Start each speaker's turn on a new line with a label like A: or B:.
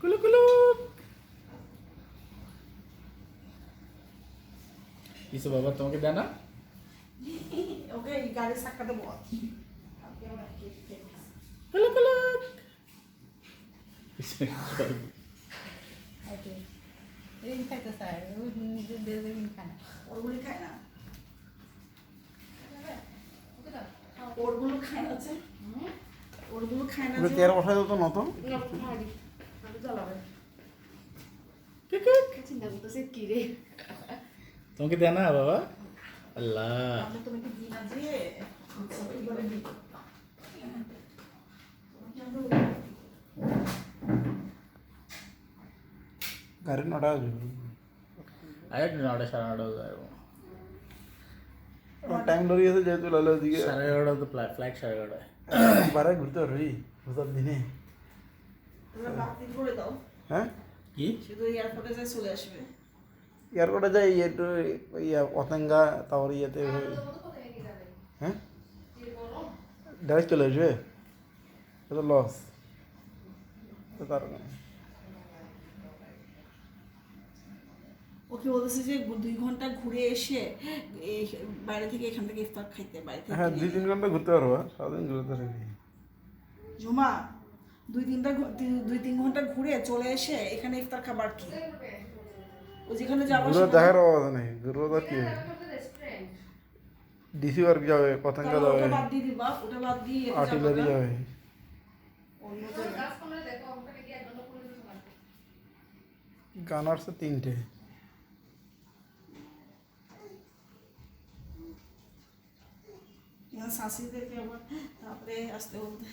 A: কুলু কুলু কিছু বাবা তোমাকে দেয় না?
B: ওকে গাড়ির চাকাতে বল।
A: কুলু কুলু
C: রিং খাইতে চায়, নিজের দিয়ে রিং খায় না।
B: ওরগুলি খায় না, ওরগুলো খায় না যে, ওরগুলো খায় না
D: ওকে
B: যে।
D: তেয়ার বসাই দিত না তো?
C: চিন্তা করতেছে কি রে,
A: তোমাকে দেয় না বাবা? আল্লাহ
B: আমি তোমাকে দিই না যে, এবারে দিই।
D: গাড়ি নটা আসবে।
A: আরেকটু 9টা 9:30 যাবো।
D: টাইম ধরিয়েছে যেহেতু লালের দিকে
A: 11:30 তো ফ্লাইট 11:30।
D: বারে ঘুরতে পারবি রোজার দিনে।
B: তোমরা বাতিল করে দাও,
D: হ্যাঁ
A: কি
B: শুধু এয়ারপোর্টে যাই চলে আসবে।
D: এয়ারপোর্টে যাই একটু ইয়া পতেঙ্গা তারপর ইয়েতে হ্যাঁ ডাইরেক্ট চলে আসবে, এটা লস তো তার
B: ওকে বলতেছে যে 2 ঘন্টা ঘুরে এসে এই বাইরে থেকে এখান থেকে ইফতার খাইতে, বাইরে থেকে
D: হ্যাঁ
B: কিনে
D: 2-3 ঘন্টা ঘুরতে পারবো, সারাদিন ঘুরতে পারবি।
B: জুমা 2-3 ঘন্টা ঘুরে চলে এসে এখানে ইফতার খাবার কি ও যেখানে যাবো
D: ঘুরে দেখার অবস্থা নেই, ঘুরবো তো কি ডিসি ওয়ার্ক যাবে, পতেঙ্গা যাবে,
B: ওটা বাদ দিয়ে দিবা, ওটা বাদ দিয়ে এটা
D: আর্টিলারি
B: যাবা না?
D: যাবে,
B: অন্য জায়গায়।
D: গান আসছে 3টে।
B: শাশুড়িদেরকে আবার তারপরে আসতে বলতে